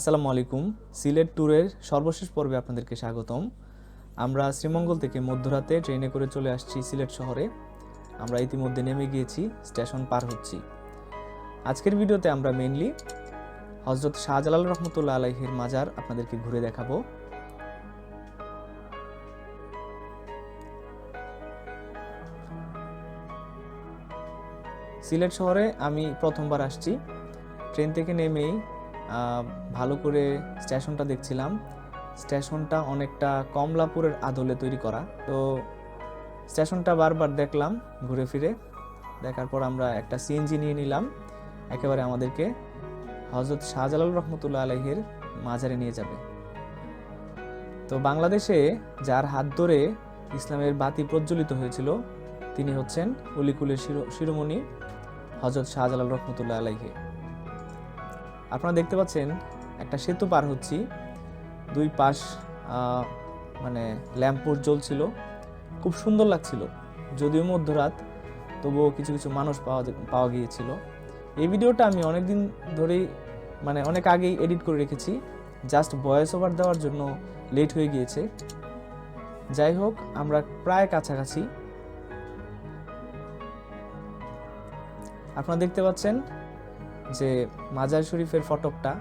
আসসালামু আলাইকুম। সিলেট ট্যুরের সর্বশেষ পর্বে আপনাদেরকে স্বাগতম। আমরা শ্রীমঙ্গল থেকে মধ্যরাতে ট্রেনে করে চলে আসছি সিলেট শহরে। আমরা ইতিমধ্যে নেমে গিয়েছি, স্টেশন পার হচ্ছি। আজকের ভিডিওতে আমরা মেইনলি হযরত শাহজালাল রহমতুল্লাহ আলাইহির মাজার আপনাদেরকে ঘুরে দেখাবো। সিলেট শহরে আমি প্রথমবার আসছি। ট্রেন থেকে নেমেই ভালো করে স্টেশনটা দেখছিলাম। স্টেশনটা অনেকটা কমলাপুরের আদলে তৈরি করা। তো স্টেশনটা বারবার দেখলাম ঘুরে ফিরে। দেখার পর আমরা একটা সিএনজি নিয়ে নিলাম, একেবারে আমাদেরকে হযরত শাহজালাল রহমতুল্লাহ আলাইহির মাজারে নিয়ে যাবে। তো বাংলাদেশে যার হাত ধরে ইসলামের বাতি প্রজ্বলিত হয়েছিল তিনি হচ্ছেন অলিকুলের শিরোমণি হযরত শাহজালাল রহমতুল্লাহ আলাইহি। আপনারা দেখতে পাচ্ছেন একটা সেতু পার হচ্ছি, দুই পাশ মানে ল্যাম্পপোস্ট জ্বলছিল, খুব সুন্দর লাগছিল। যদিও মধ্যরাত, তবুও কিছু কিছু মানুষ পাওয়া গিয়েছিল। এই ভিডিওটা আমি অনেকদিন ধরেই অনেক আগেই এডিট করে রেখেছি, জাস্ট ভয়েস ওভার দেওয়ার জন্য লেট হয়ে গিয়েছে। যাই হোক, আমরা প্রায় কাছাকাছি। আপনারা দেখতে পাচ্ছেন যে মাজার শরীফের ফটকটা।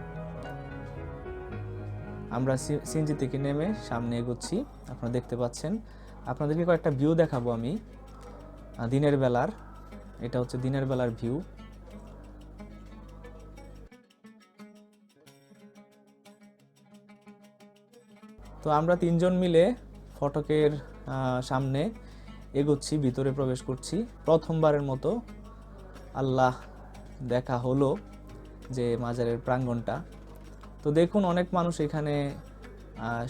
আমরা সিএনজি থেকে নেমে সামনে এগোচ্ছি, আপনারা দেখতে পাচ্ছেন। আপনাদেরকে কয়েকটা ভিউ দেখাবো আমি দিনের বেলার। এটা হচ্ছে দিনের বেলার ভিউ। তো আমরা তিনজন মিলে ফটকের সামনে এগোচ্ছি, ভিতরে প্রবেশ করছি। প্রথমবারের মতো আল্লাহ দেখা হলো যে মাজারের প্রাঙ্গণটা। তো দেখুন, অনেক মানুষ এখানে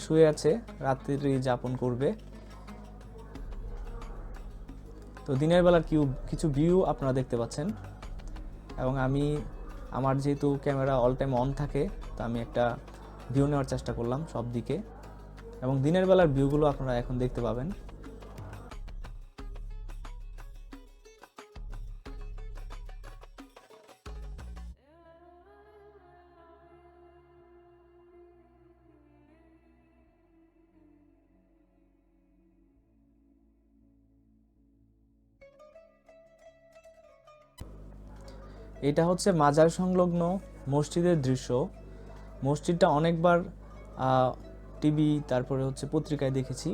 শুয়ে আছে, রাত্রি যাপন করবে। তো দিনের বেলার কিছু ভিউ আপনারা দেখতে পাচ্ছেন। এবং আমার যেহেতু ক্যামেরা অল টাইম অন থাকে, তো আমি একটা ভিউ নেওয়ার চেষ্টা করলাম সব দিকে। এবং দিনের বেলার ভিউগুলো আপনারা এখন দেখতে পাবেন। এটা হচ্ছে মাজার সংলগ্ন মসজিদের দৃশ্য। মসজিদটা অনেকবার টিভি তারপরে হচ্ছে পত্রিকায় দেখেছি,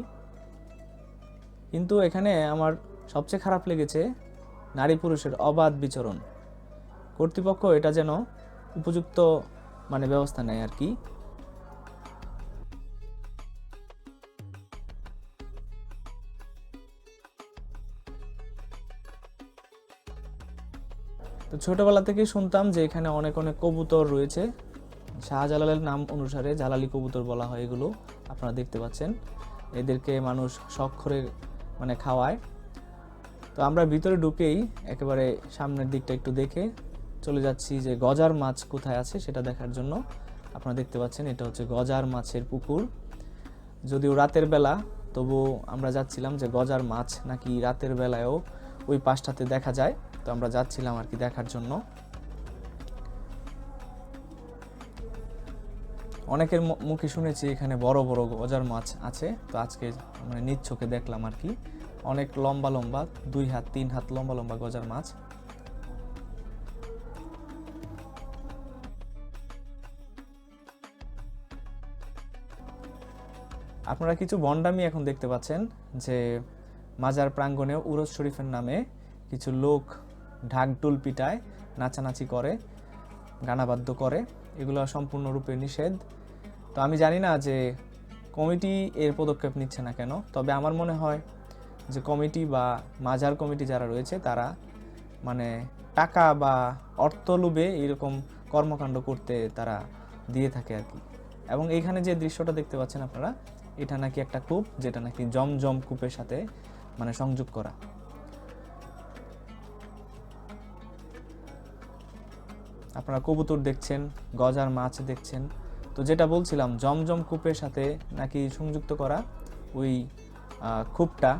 কিন্তু এখানে আমার সবচেয়ে খারাপ লেগেছে নারী পুরুষের অবাধ বিচরণ। কর্তৃপক্ষ এটা যেন উপযুক্ত ব্যবস্থা নেয় আর কি। তো ছোটবেলা থেকেই শুনতাম যে এখানে অনেক অনেক কবুতর রয়েছে। শাহজালালের নাম অনুসারে জালালি কবুতর বলা হয় এগুলো। আপনারা দেখতে পাচ্ছেন, এদেরকে মানুষ শখ করে খাওয়ায়। তো আমরা ভিতরে ঢুকেই একেবারে সামনের দিকটা একটু দেখে চলে যাচ্ছি যে গজার মাছ কোথায় আছে সেটা দেখার জন্য। আপনারা দেখতে পাচ্ছেন এটা হচ্ছে গজার মাছের পুকুর। যদিও রাতের বেলা, তবু আমরা যাচ্ছিলাম যে গজার মাছ নাকি রাতের বেলায়ও ওই পাশটাতে দেখা যায়। তো আমরা যাচ্ছিলাম আর কি দেখার জন্য। অনেকের মুখে শুনেছি এখানে বড় বড় গজার মাছ আছে। তো আজকে নিজ চোখে দেখলাম আর কি। অনেক লম্বা লম্বা, 2 হাত 3 হাত লম্বা লম্বা গজার মাছ। আপনারা কিছু ভণ্ডামি এখন দেখতে পাচ্ছেন যে মাজার প্রাঙ্গণে উরস শরীফের নামে কিছু লোক ঢাকঢোল পিটায়, নাচানাচি করে, গানাবাদ্য করে। এগুলো সম্পূর্ণরূপে নিষেধ। তো আমি জানি না যে কমিটি এর পদক্ষেপ নিচ্ছে না কেন। তবে আমার মনে হয় যে কমিটি বা মাজার কমিটি যারা রয়েছে তারা টাকা বা অর্থ লোভে এরকম কর্মকাণ্ড করতে তারা দিয়ে থাকে আর কি। এবং এইখানে যে দৃশ্যটা দেখতে পাচ্ছেন আপনারা, এটা নাকি একটা কূপ, যেটা নাকি জমজম কূপের সাথে সংযোগ করা। আপনারা কবুতর দেখছেন, গজার মাছ দেখছেন। তো যেটা বলছিলাম, জমজম কূপের সাথে নাকি সংযুক্ত করা ওই কূপটা,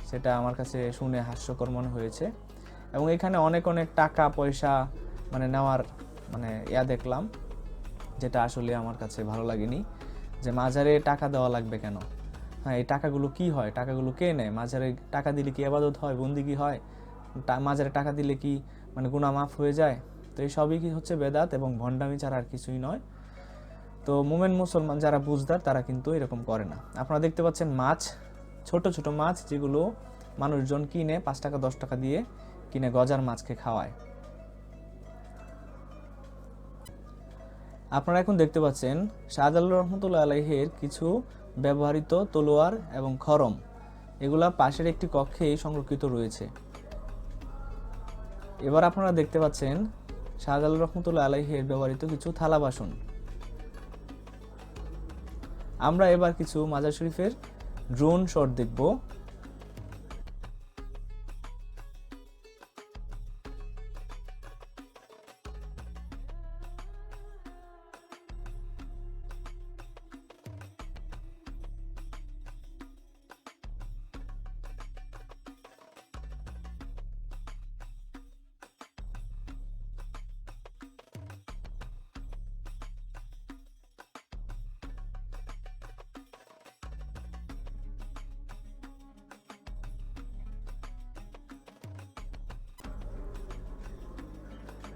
সেটা আমার কাছে শুনে হাস্যকর মনে হয়েছে। এবং এখানে অনেক অনেক টাকা পয়সা নেওয়ার দেখলাম। যেটা আসলে আমার কাছে ভালো লাগেনি। যে মাজারে টাকা দেওয়া লাগবে কেন? হ্যাঁ, এই টাকাগুলো কি হয়, টাকাগুলো কে নেয়? মাজারে টাকা দিলে কি ইবাদত হয়, বন্দিগি হয়? মাজারে টাকা দিলে কি মানে গুনাহ মাফ হয়ে যায়? তো এই সবই কি হচ্ছে বেদাত এবং ভণ্ডামি ছাড়া আর কিছুই নয়। তো মোমেন মুসলমান যারা বুঝদার তারা কিন্তু এরকম করে না। আপনারা দেখতে পাচ্ছেন মাছ, ছোট ছোট মাছ যেগুলো মানুষজন কিনে 5 টাকা 10 টাকা দিয়ে কিনে গজার মাছকে খাওয়ায়। আপনারা এখন দেখতে পাচ্ছেন শাহজালাল রহমতুল্লাহ আলাইহির কিছু ব্যবহৃত তলোয়ার এবং খড়ম, এগুলা পাশের একটি কক্ষেই সংরক্ষিত রয়েছে। এবার আপনারা দেখতে পাচ্ছেন শাহজালাল রহমতুল্লাহ আলাইহির ব্যবহৃত কিছু থালা বাসন। আমরা এবার কিছু মাজার শরীফের ড্রোন শট দেখব।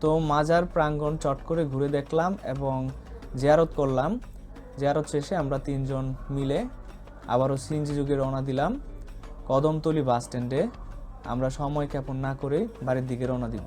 তো মাজার প্রাঙ্গণ চট করে ঘুরে দেখলাম এবং জিয়ারত করলাম। জিয়ারত শেষে আমরা 3 জন মিলে আবারও সিএনজি যুগে রওনা দিলাম কদমতলী বাস স্ট্যান্ডে। আমরা সময় ক্ষেপণ না করে বাড়ির দিকে রওনা দিব।